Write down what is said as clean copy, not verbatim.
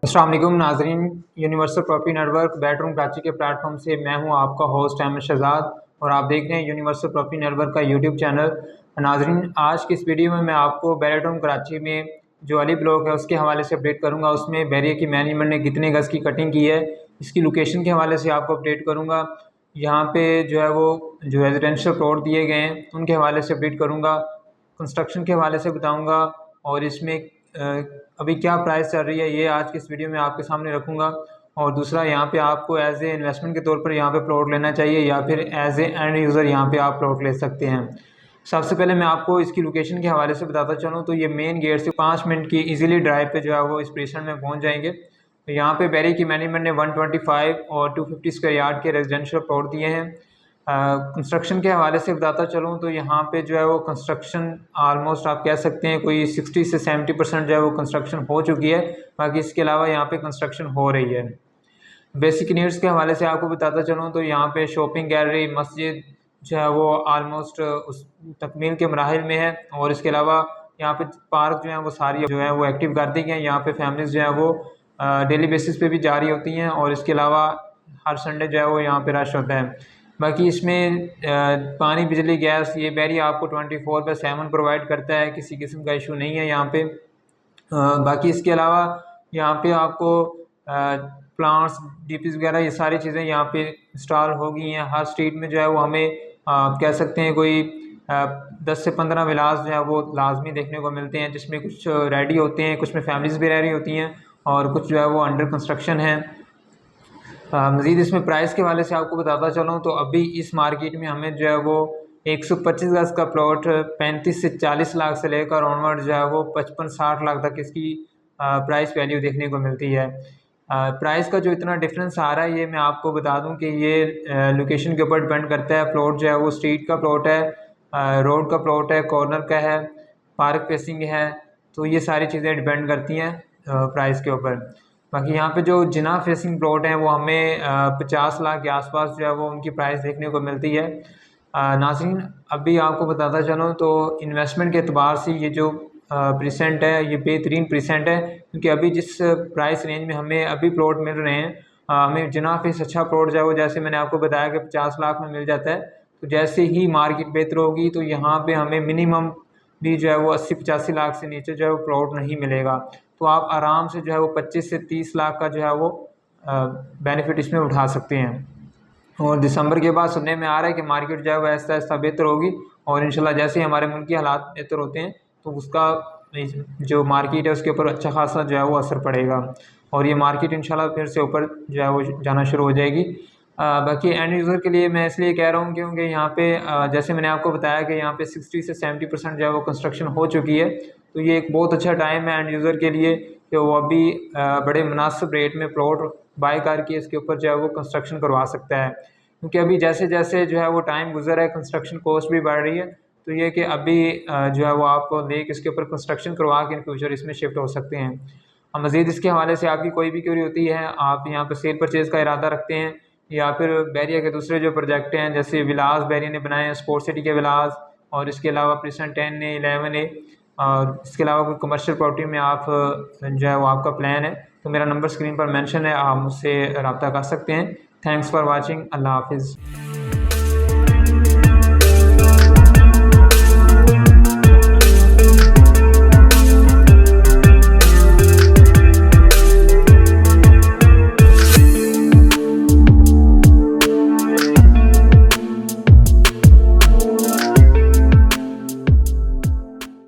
अस्सलाम वालेकुम नाज़रीन, universal property network bedroom Karachi के प्लेटफॉर्म से मैं हूं आपका होस्ट अहमद शहजाद और आप देख रहे हैं यूनिवर्सल प्रॉपर्टी नेटवर्क का यूट्यूब चैनल। नाज़रीन, आज की इस वीडियो में मैं आपको बेडरूम कराची में जो अली ब्लॉक है उसके हवाले से अपडेट करूंगा। उसमें बैरियर की मैनेजमेंट ने कितने गज़ की कटिंग की है, इसकी लोकेशन के हवाले से आपको अपडेट करूँगा। यहाँ पर जो है वो जो रेजिडेंशियल प्लॉट दिए गए हैं उनके हवाले से अपडेट करूँगा, कंस्ट्रक्शन के हवाले से बताऊँगा और इसमें अभी क्या प्राइस चल रही है ये आज की इस वीडियो में आपके सामने रखूँगा। और दूसरा, यहाँ पे आपको एज ए इन्वेस्टमेंट के तौर पर यहाँ पे प्लॉट लेना चाहिए या फिर एज ए एंड यूज़र यहाँ पे आप प्लॉट ले सकते हैं। सबसे पहले मैं आपको इसकी लोकेशन के हवाले से बताता चलूँ तो ये मेन गेट से 5 मिनट की इजीली ड्राइव पे जो है वो इस पोजीशन में पहुँच जाएंगे। तो यहाँ पे बैरियर की मैनेजमेंट ने 125 और 250 स्क्वायर यार्ड के रेजिडेंशियल प्लॉट दिए हैं। कंस्ट्रक्शन के हवाले से बताता चलूँ तो यहाँ पे जो है वो कंस्ट्रक्शन आलमोस्ट आप कह सकते हैं कोई 60 से 70% जो है वो कंस्ट्रक्शन हो चुकी है। बाकी इसके अलावा यहाँ पे कंस्ट्रक्शन हो रही है। बेसिक नीड्स के हवाले से आपको बताता चलूँ तो यहाँ पे शॉपिंग गैलरी, मस्जिद जो है वो आलमोस्ट उस तकमील के मराहिल में है। और इसके अलावा यहाँ पे पार्क जो है वो सारी जो है वो एक्टिव कर दी गई हैं। यहाँ पे फैमिलीज़ जो है वो डेली बेसिस पे भी जारी होती हैं और इसके अलावा हर संडे जो है वो यहाँ पे रश होता है। बाकी इसमें पानी, बिजली, गैस ये बैरियर आपको 24/7 प्रोवाइड करता है, किसी किस्म का इशू नहीं है यहाँ पे। बाकी इसके अलावा यहाँ पे आपको प्लांट्स, डीपीज वगैरह ये सारी चीज़ें यहाँ पे इंस्टॉल हो गई हैं। हर स्ट्रीट में जो है वो हमें कह सकते हैं कोई 10 से 15 विलास जो है वो लाजमी देखने को मिलते हैं, जिसमें कुछ रेडी होते हैं, कुछ में फैमिलीज़ भी रह रही होती हैं और कुछ जो है वो अंडर कंस्ट्रक्शन है। मज़ीद इसमें प्राइस के वाले से आपको बताता चलूँ तो अभी इस मार्केट में हमें जो है वो 125 गज़ का प्लॉट 35 से 40 लाख से लेकर ऑनवर्ड जो है वो 55-60 लाख तक इसकी प्राइस वैल्यू देखने को मिलती है। प्राइस का जो इतना डिफरेंस आ रहा है ये मैं आपको बता दूं कि ये लोकेशन के ऊपर डिपेंड करता है। प्लॉट जो है वो स्ट्रीट का प्लॉट है, रोड का प्लॉट है, कॉर्नर का है, पार्क फेसिंग है, तो ये सारी चीज़ें डिपेंड करती हैं प्राइस के ऊपर। बाकी यहाँ पे जो जिना फेसिंग प्लॉट हैं वो हमें 50 लाख के आसपास जो है वो उनकी प्राइस देखने को मिलती है। नाज़रीन, अभी आपको बताता चलूँ तो इन्वेस्टमेंट के अतबार से ये जो परसेंट है ये बेहतरीन परसेंट है, क्योंकि अभी जिस प्राइस रेंज में हमें अभी प्लॉट मिल रहे हैं, हमें जिना फेस अच्छा प्लॉट जो है वो जैसे मैंने आपको बताया कि 50 लाख में मिल जाता है। तो जैसे ही मार्केट बेहतर होगी तो यहाँ पे हमें मिनिमम भी जो है वो 80-85 लाख से नीचे जो है वो प्लॉट नहीं मिलेगा। तो आप आराम से जो है वो 25 से 30 लाख का जो है वो बेनिफिट इसमें उठा सकते हैं। और दिसंबर के बाद सुनने में आ रहा है कि मार्केट जो है वो ऐसा ऐसा बेहतर होगी और इंशाल्लाह जैसे ही हमारे मुल्क के हालात बेहतर होते हैं तो उसका जो मार्केट है उसके ऊपर अच्छा खासा जो है वो असर पड़ेगा और ये मार्केट इंशाल्लाह फिर से ऊपर जो है वो जाना शुरू हो जाएगी। बाकी एंड यूज़र के लिए मैं इसलिए कह रहा हूँ क्योंकि यहाँ पे जैसे मैंने आपको बताया कि यहाँ पे 60 से 70% जो है वो कंस्ट्रक्शन हो चुकी है। तो ये एक बहुत अच्छा टाइम है एंड यूज़र के लिए कि वो अभी बड़े मुनासिब रेट में प्लॉट बाय करके इसके ऊपर जो है वो कंस्ट्रक्शन करवा सकता है। क्योंकि अभी जैसे जैसे जो है वो टाइम गुजर है, कंस्ट्रक्शन कॉस्ट भी बढ़ रही है। तो ये कि अभी जो है वो आप लेक इसके ऊपर कंस्ट्रक्शन करवा के इन फ्यूचर इसमें शिफ्ट हो सकते हैं। मज़ीद इसके हवाले से आपकी कोई भी क्वेरी होती है, आप यहाँ पर सेल परचेज़ का इरादा रखते हैं या फिर बैरिया के दूसरे जो प्रोजेक्ट हैं जैसे विलास बैरिया ने बनाए हैं, स्पोर्ट्स सिटी के विलास, और इसके अलावा प्रिसन 10 ए 11 ए, और इसके अलावा कोई कमर्शियल प्रॉपर्टी में आप जो है वो आपका प्लान है तो मेरा नंबर स्क्रीन पर मेंशन है, आप मुझसे रब्ता कर सकते हैं। Thanks for watching. अल्लाह हाफिज़।